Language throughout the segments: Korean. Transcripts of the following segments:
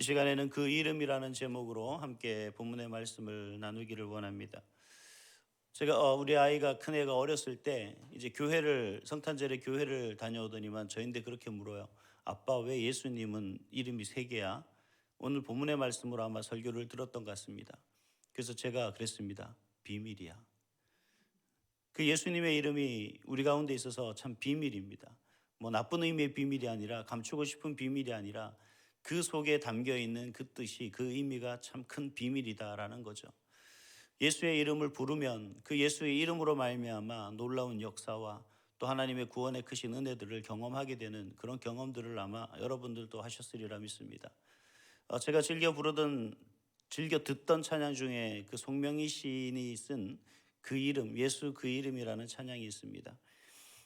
이 시간에는 그 이름이라는 제목으로 함께 본문의 말씀을 나누기를 원합니다. 제가 우리 아이가 큰 애가 어렸을 때 이제 성탄절에 교회를 다녀오더니만 저인데 그렇게 물어요. 아빠, 왜 예수님은 이름이 세 개야? 오늘 본문의 말씀으로 아마 설교를 들었던 것 같습니다. 그래서 제가 그랬습니다. 비밀이야. 그 예수님의 이름이 우리 가운데 있어서 참 비밀입니다. 뭐 나쁜 의미의 비밀이 아니라, 감추고 싶은 비밀이 아니라 그 속에 담겨 있는 그 뜻이, 그 의미가 참 큰 비밀이다라는 거죠. 예수의 이름을 부르면 그 예수의 이름으로 말미암아 놀라운 역사와 또 하나님의 구원의 크신 은혜들을 경험하게 되는 그런 경험들을 아마 여러분들도 하셨으리라 믿습니다. 제가 즐겨 듣던 찬양 중에 그 송명희 시인이 쓴 그 이름, 예수 그 이름이라는 찬양이 있습니다.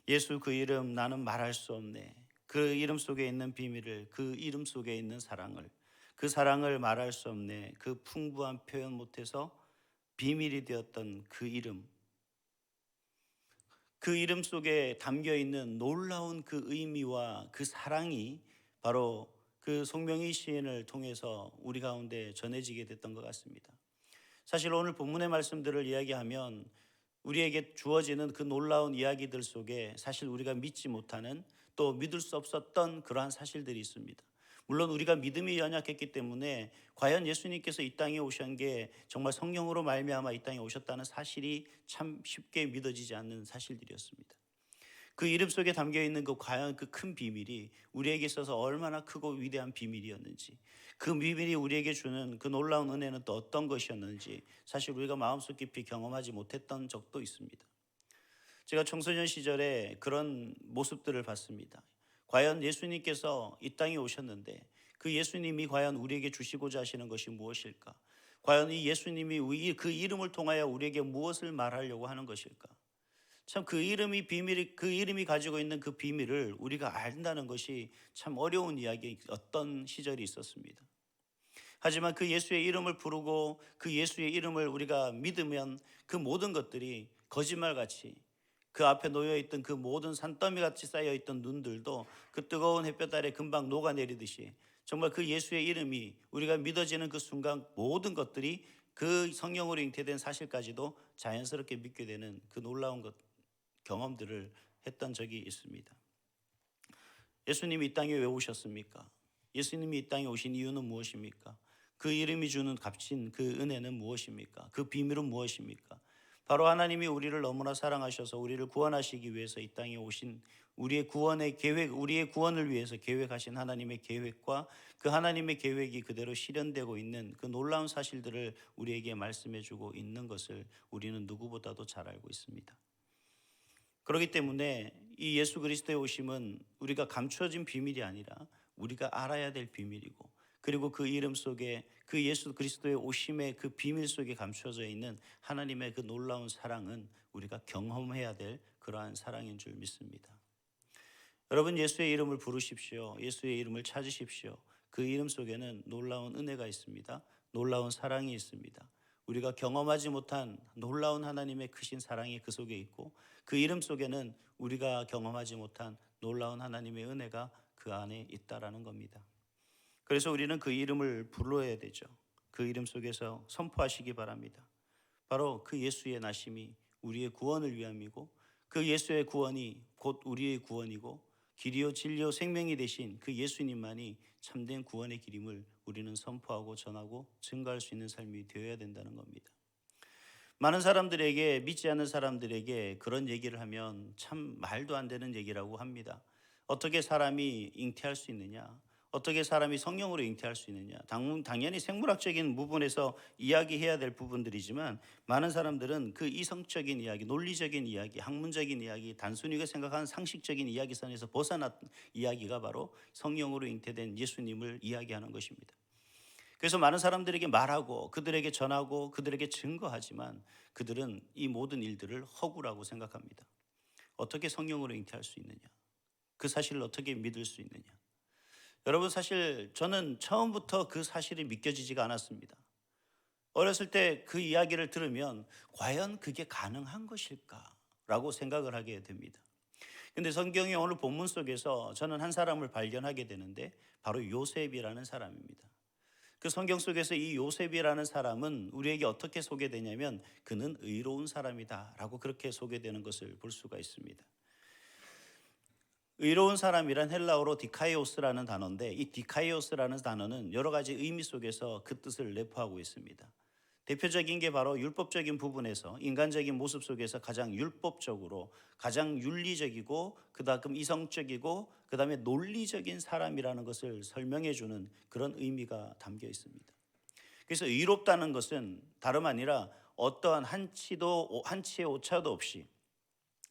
예수 그 이름 나는 말할 수 없네. 그 이름 속에 있는 비밀을, 그 이름 속에 있는 사랑을, 그 사랑을 말할 수 없네. 그 풍부한 표현 못해서 비밀이 되었던 그 이름, 그 이름 속에 담겨 있는 놀라운 그 의미와 그 사랑이 바로 그 송명희 시인을 통해서 우리 가운데 전해지게 됐던 것 같습니다. 사실 오늘 본문의 말씀들을 이야기하면 우리에게 주어지는 그 놀라운 이야기들 속에 사실 우리가 믿지 못하는, 또 믿을 수 없었던 그러한 사실들이 있습니다. 물론 우리가 믿음이 연약했기 때문에 과연 예수님께서 이 땅에 오신 게 정말 성령으로 말미암아 이 땅에 오셨다는 사실이 참 쉽게 믿어지지 않는 사실들이었습니다. 그 이름 속에 담겨 있는 그 과연 그 큰 비밀이 우리에게 있어서 얼마나 크고 위대한 비밀이었는지, 그 비밀이 우리에게 주는 그 놀라운 은혜는 또 어떤 것이었는지 사실 우리가 마음속 깊이 경험하지 못했던 적도 있습니다. 제가 청소년 시절에 그런 모습들을 봤습니다. 과연 예수님께서 이 땅에 오셨는데 그 예수님이 과연 우리에게 주시고자 하시는 것이 무엇일까? 과연 이 예수님이 그 이름을 통하여 우리에게 무엇을 말하려고 하는 것일까? 참 그 이름이 가지고 있는 그 비밀을 우리가 안다는 것이 참 어려운 이야기, 어떤 시절이 있었습니다. 하지만 그 예수의 이름을 부르고 그 예수의 이름을 우리가 믿으면 그 모든 것들이 거짓말같이, 그 앞에 놓여있던 그 모든 산더미같이 쌓여있던 눈들도 그 뜨거운 햇볕 아래 금방 녹아내리듯이 정말 그 예수의 이름이 우리가 믿어지는 그 순간 모든 것들이 그 성령으로 잉태된 사실까지도 자연스럽게 믿게 되는 그 놀라운 경험들을 했던 적이 있습니다. 예수님이 이 땅에 왜 오셨습니까? 예수님이 이 땅에 오신 이유는 무엇입니까? 그 이름이 주는 값진 그 은혜는 무엇입니까? 그 비밀은 무엇입니까? 바로 하나님이 우리를 너무나 사랑하셔서 우리를 구원하시기 위해서 이 땅에 오신, 우리의 구원의 계획, 우리의 구원을 위해서 계획하신 하나님의 계획과 그 하나님의 계획이 그대로 실현되고 있는 그 놀라운 사실들을 우리에게 말씀해 주고 있는 것을 우리는 누구보다도 잘 알고 있습니다. 그렇기 때문에 이 예수 그리스도의 오심은 우리가 감추어진 비밀이 아니라 우리가 알아야 될 비밀이고, 그리고 그 이름 속에 그 예수 그리스도의 오심의 그 비밀 속에 감추어져 있는 하나님의 그 놀라운 사랑은 우리가 경험해야 될 그러한 사랑인 줄 믿습니다. 여러분, 예수의 이름을 부르십시오. 예수의 이름을 찾으십시오. 그 이름 속에는 놀라운 은혜가 있습니다. 놀라운 사랑이 있습니다. 우리가 경험하지 못한 놀라운 하나님의 크신 사랑이 그 속에 있고, 그 이름 속에는 우리가 경험하지 못한 놀라운 하나님의 은혜가 그 안에 있다라는 겁니다. 그래서 우리는 그 이름을 불러야 되죠. 그 이름 속에서 선포하시기 바랍니다. 바로 그 예수의 나심이 우리의 구원을 위함이고, 그 예수의 구원이 곧 우리의 구원이고, 길이요 진리요 생명이 되신 그 예수님만이 참된 구원의 길임을 우리는 선포하고 전하고 증거할 수 있는 삶이 되어야 된다는 겁니다. 많은 사람들에게, 믿지 않는 사람들에게 그런 얘기를 하면 참 말도 안 되는 얘기라고 합니다. 어떻게 사람이 잉태할 수 있느냐? 어떻게 사람이 성령으로 잉태할 수 있느냐? 당연히 생물학적인 부분에서 이야기해야 될 부분들이지만, 많은 사람들은 그 이성적인 이야기, 논리적인 이야기, 학문적인 이야기, 단순히 생각하는 상식적인 이야기선에서 벗어난 이야기가 바로 성령으로 잉태된 예수님을 이야기하는 것입니다. 그래서 많은 사람들에게 말하고 그들에게 전하고 그들에게 증거하지만 그들은 이 모든 일들을 허구라고 생각합니다. 어떻게 성령으로 잉태할 수 있느냐? 그 사실을 어떻게 믿을 수 있느냐? 여러분, 사실 저는 처음부터 그 사실이 믿겨지지가 않았습니다. 어렸을 때 그 이야기를 들으면 과연 그게 가능한 것일까라고 생각을 하게 됩니다. 근데 성경의 오늘 본문 속에서 저는 한 사람을 발견하게 되는데 바로 요셉이라는 사람입니다. 그 성경 속에서 이 요셉이라는 사람은 우리에게 어떻게 소개되냐면 그는 의로운 사람이다라고 그렇게 소개되는 것을 볼 수가 있습니다. 의로운 사람이란 헬라어로 디카이오스라는 단어인데 이 디카이오스라는 단어는 여러 가지 의미 속에서 그 뜻을 내포하고 있습니다. 대표적인 게 바로 율법적인 부분에서 인간적인 모습 속에서 가장 율법적으로 가장 윤리적이고 그다음 이성적이고 그다음에 논리적인 사람이라는 것을 설명해 주는 그런 의미가 담겨 있습니다. 그래서 의롭다는 것은 다름 아니라 어떠한 한치의 오차도 없이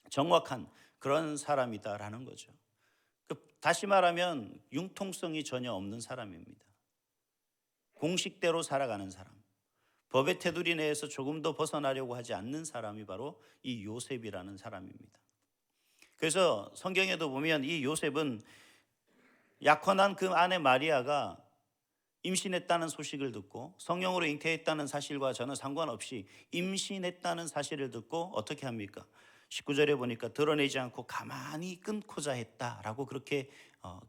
정확한 그런 사람이다라는 거죠. 다시 말하면 융통성이 전혀 없는 사람입니다. 공식대로 살아가는 사람. 법의 테두리 내에서 조금 더 벗어나려고 하지 않는 사람이 바로 이 요셉이라는 사람입니다. 그래서 성경에도 보면 이 요셉은 약혼한 그 아내 마리아가 임신했다는 소식을 듣고 성령으로 잉태했다는 사실과 전혀 상관없이 임신했다는 사실을 듣고 어떻게 합니까? 19절에 보니까 드러내지 않고 가만히 끊고자 했다라고 그렇게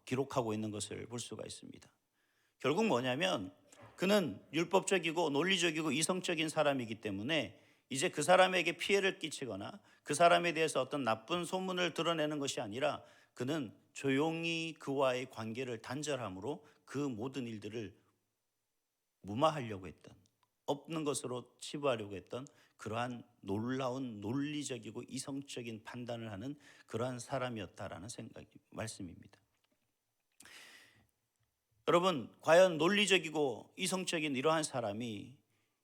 기록하고 있는 것을 볼 수가 있습니다. 결국 뭐냐면 그는 율법적이고 논리적이고 이성적인 사람이기 때문에 이제 그 사람에게 피해를 끼치거나 그 사람에 대해서 어떤 나쁜 소문을 드러내는 것이 아니라 그는 조용히 그와의 관계를 단절함으로 그 모든 일들을 무마하려고 했던, 없는 것으로 치부하려고 했던 그러한 놀라운 논리적이고 이성적인 판단을 하는 그러한 사람이었다라는 말씀입니다. 여러분, 과연 논리적이고 이성적인 이러한 사람이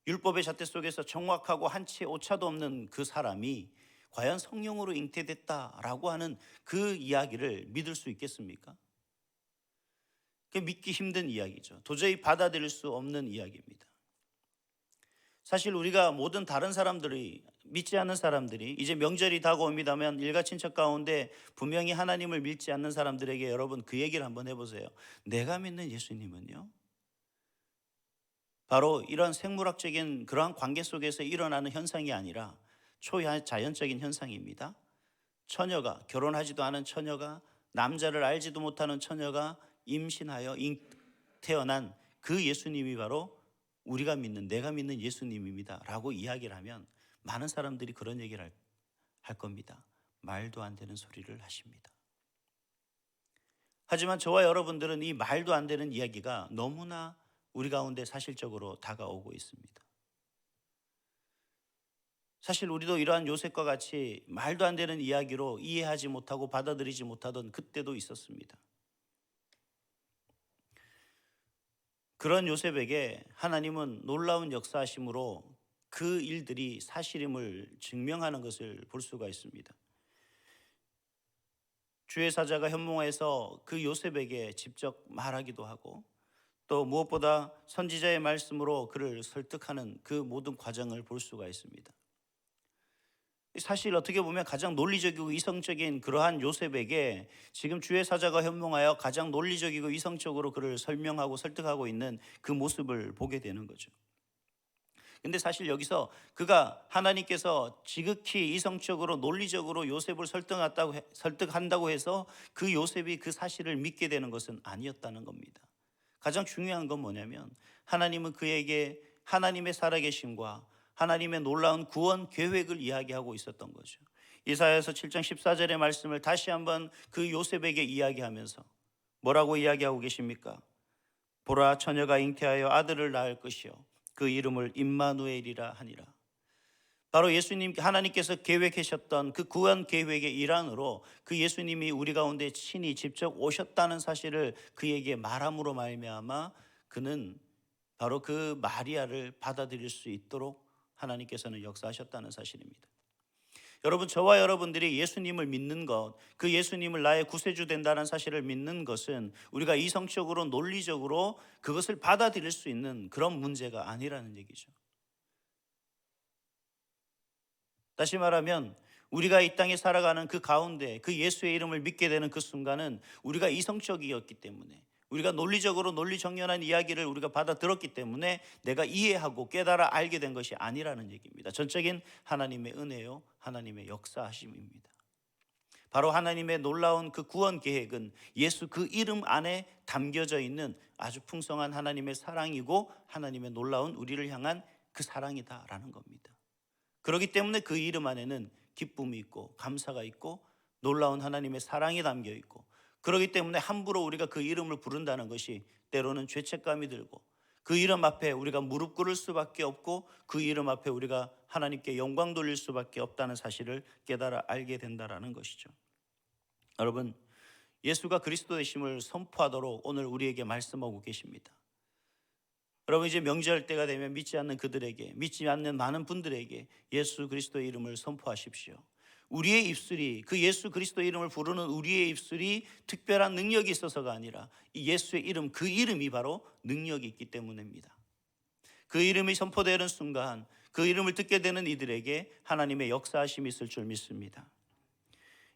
율법의 잣대 속에서 정확하고 한치의 오차도 없는 그 사람이 과연 성령으로 잉태됐다라고 하는 그 이야기를 믿을 수 있겠습니까? 믿기 힘든 이야기죠. 도저히 받아들일 수 없는 이야기입니다. 사실 우리가 모든 다른 사람들이 믿지 않는 사람들이 이제 명절이 다가옵니다면 일가 친척 가운데 분명히 하나님을 믿지 않는 사람들에게 여러분 그 얘기를 한번 해보세요. 내가 믿는 예수님은요, 바로 이런 생물학적인 그러한 관계 속에서 일어나는 현상이 아니라 초자연적인 현상입니다. 처녀가, 결혼하지도 않은 처녀가, 남자를 알지도 못하는 처녀가 임신하여 태어난 그 예수님이 바로 우리가 믿는, 내가 믿는 예수님입니다 라고 이야기를 하면 많은 사람들이 그런 얘기를 할 겁니다. 말도 안 되는 소리를 하십니다. 하지만 저와 여러분들은 이 말도 안 되는 이야기가 너무나 우리 가운데 사실적으로 다가오고 있습니다. 사실 우리도 이러한 요셉과 같이 말도 안 되는 이야기로 이해하지 못하고 받아들이지 못하던 그때도 있었습니다. 그런 요셉에게 하나님은 놀라운 역사하심으로 그 일들이 사실임을 증명하는 것을 볼 수가 있습니다. 주의 사자가 현몽에서 그 요셉에게 직접 말하기도 하고 또 무엇보다 선지자의 말씀으로 그를 설득하는 그 모든 과정을 볼 수가 있습니다. 사실 어떻게 보면 가장 논리적이고 이성적인 그러한 요셉에게 지금 주의 사자가 현몽하여 가장 논리적이고 이성적으로 그를 설명하고 설득하고 있는 그 모습을 보게 되는 거죠. 근데 사실 여기서 그가 하나님께서 지극히 이성적으로 논리적으로 요셉을 설득한다고 해서 그 요셉이 그 사실을 믿게 되는 것은 아니었다는 겁니다. 가장 중요한 건 뭐냐면 하나님은 그에게 하나님의 살아계심과 하나님의 놀라운 구원 계획을 이야기하고 있었던 거죠. 이사야서 7장 14절의 말씀을 다시 한번 그 요셉에게 이야기하면서 뭐라고 이야기하고 계십니까? 보라, 처녀가 잉태하여 아들을 낳을 것이요 그 이름을 임마누엘이라 하니라. 바로 예수님, 하나님께서 계획하셨던 그 구원 계획의 일환으로 그 예수님이 우리 가운데 친히 직접 오셨다는 사실을 그에게 말함으로 말미암아 그는 바로 그 마리아를 받아들일 수 있도록 하나님께서는 역사하셨다는 사실입니다. 여러분, 저와 여러분들이 예수님을 믿는 것, 그 예수님을 나의 구세주 된다는 사실을 믿는 것은 우리가 이성적으로 논리적으로 그것을 받아들일 수 있는 그런 문제가 아니라는 얘기죠. 다시 말하면 우리가 이 땅에 살아가는 그 가운데 그 예수의 이름을 믿게 되는 그 순간은 우리가 이성적이었기 때문에, 우리가 논리적으로 논리정연한 이야기를 우리가 받아들었기 때문에 내가 이해하고 깨달아 알게 된 것이 아니라는 얘기입니다. 전적인 하나님의 은혜요, 하나님의 역사하심입니다. 바로 하나님의 놀라운 그 구원 계획은 예수 그 이름 안에 담겨져 있는 아주 풍성한 하나님의 사랑이고 하나님의 놀라운 우리를 향한 그 사랑이다라는 겁니다. 그렇기 때문에 그 이름 안에는 기쁨이 있고 감사가 있고 놀라운 하나님의 사랑이 담겨 있고, 그렇기 때문에 함부로 우리가 그 이름을 부른다는 것이 때로는 죄책감이 들고, 그 이름 앞에 우리가 무릎 꿇을 수밖에 없고, 그 이름 앞에 우리가 하나님께 영광 돌릴 수밖에 없다는 사실을 깨달아 알게 된다라는 것이죠. 여러분, 예수가 그리스도 되심을 선포하도록 오늘 우리에게 말씀하고 계십니다. 여러분, 이제 명절 때가 되면 믿지 않는 그들에게, 믿지 않는 많은 분들에게 예수 그리스도의 이름을 선포하십시오. 우리의 입술이, 그 예수 그리스도의 이름을 부르는 우리의 입술이 특별한 능력이 있어서가 아니라 이 예수의 이름, 그 이름이 바로 능력이 있기 때문입니다. 그 이름이 선포되는 순간 그 이름을 듣게 되는 이들에게 하나님의 역사하심이 있을 줄 믿습니다.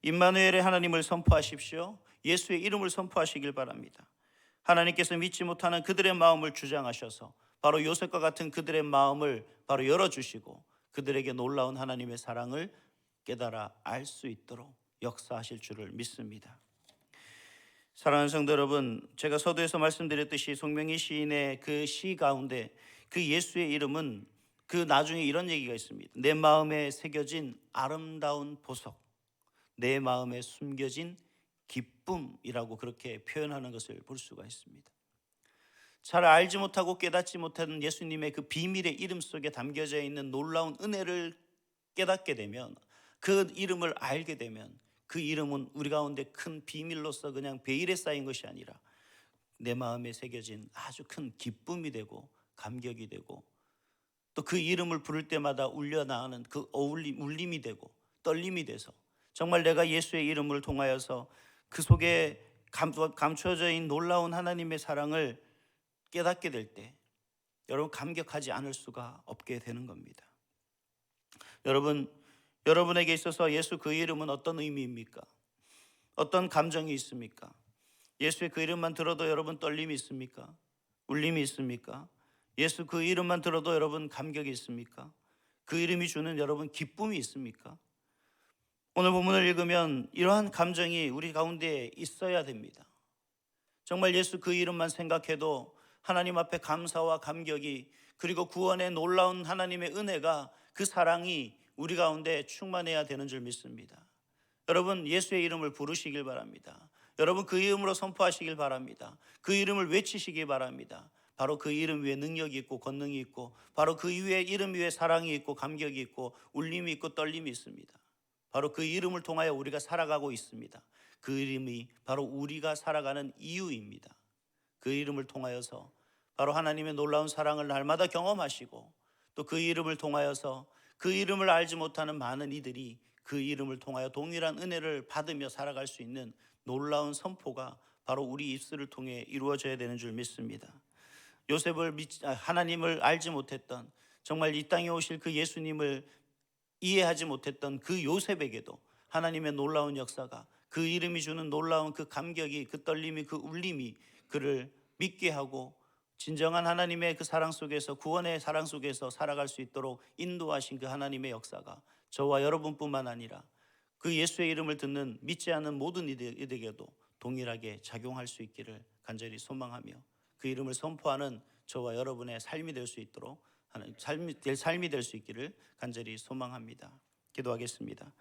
임마누엘의 하나님을 선포하십시오. 예수의 이름을 선포하시길 바랍니다. 하나님께서 믿지 못하는 그들의 마음을 주장하셔서 바로 요셉과 같은 그들의 마음을 바로 열어주시고 그들에게 놀라운 하나님의 사랑을 깨달아 알 수 있도록 역사하실 줄을 믿습니다. 사랑하는 성도 여러분, 제가 서두에서 말씀드렸듯이 송명희 시인의 그 시 가운데 그 예수의 이름은 그 나중에 이런 얘기가 있습니다. 내 마음에 새겨진 아름다운 보석, 내 마음에 숨겨진 기쁨이라고 그렇게 표현하는 것을 볼 수가 있습니다. 잘 알지 못하고 깨닫지 못하는 예수님의 그 비밀의 이름 속에 담겨져 있는 놀라운 은혜를 깨닫게 되면, 그 이름을 알게 되면 그 이름은 우리 가운데 큰 비밀로서 그냥 베일에 쌓인 것이 아니라 내 마음에 새겨진 아주 큰 기쁨이 되고 감격이 되고, 또 그 이름을 부를 때마다 울려나가는 그 울림이 되고 떨림이 돼서 정말 내가 예수의 이름을 통하여서 그 속에 감추어져 있는 놀라운 하나님의 사랑을 깨닫게 될 때 여러분 감격하지 않을 수가 없게 되는 겁니다. 여러분에게 있어서 예수 그 이름은 어떤 의미입니까? 어떤 감정이 있습니까? 예수의 그 이름만 들어도 여러분 떨림이 있습니까? 울림이 있습니까? 예수 그 이름만 들어도 여러분 감격이 있습니까? 그 이름이 주는 여러분 기쁨이 있습니까? 오늘 본문을 읽으면 이러한 감정이 우리 가운데 있어야 됩니다. 정말 예수 그 이름만 생각해도 하나님 앞에 감사와 감격이, 그리고 구원의 놀라운 하나님의 은혜가, 그 사랑이 우리 가운데 충만해야 되는 줄 믿습니다. 여러분, 예수의 이름을 부르시길 바랍니다. 여러분, 그 이름으로 선포하시길 바랍니다. 그 이름을 외치시기 바랍니다. 바로 그 이름 위에 능력이 있고 권능이 있고, 바로 그 위에 이름 위에 사랑이 있고 감격이 있고 울림이 있고 떨림이 있습니다. 바로 그 이름을 통하여 우리가 살아가고 있습니다. 그 이름이 바로 우리가 살아가는 이유입니다. 그 이름을 통하여서 바로 하나님의 놀라운 사랑을 날마다 경험하시고, 또 그 이름을 통하여서 그 이름을 알지 못하는 많은 이들이 그 이름을 통하여 동일한 은혜를 받으며 살아갈 수 있는 놀라운 선포가 바로 우리 입술을 통해 이루어져야 되는 줄 믿습니다. 하나님을 알지 못했던, 정말 이 땅에 오실 그 예수님을 이해하지 못했던 그 요셉에게도 하나님의 놀라운 역사가, 그 이름이 주는 놀라운 그 감격이, 그 떨림이, 그 울림이 그를 믿게 하고 진정한 하나님의 그 사랑 속에서, 구원의 사랑 속에서 살아갈 수 있도록 인도하신 그 하나님의 역사가 저와 여러분뿐만 아니라 그 예수의 이름을 듣는 믿지 않는 모든 이들에게도 동일하게 작용할 수 있기를 간절히 소망하며, 그 이름을 선포하는 저와 여러분의 삶이 될 수 있도록 삶이 될 수 있기를 간절히 소망합니다. 기도하겠습니다.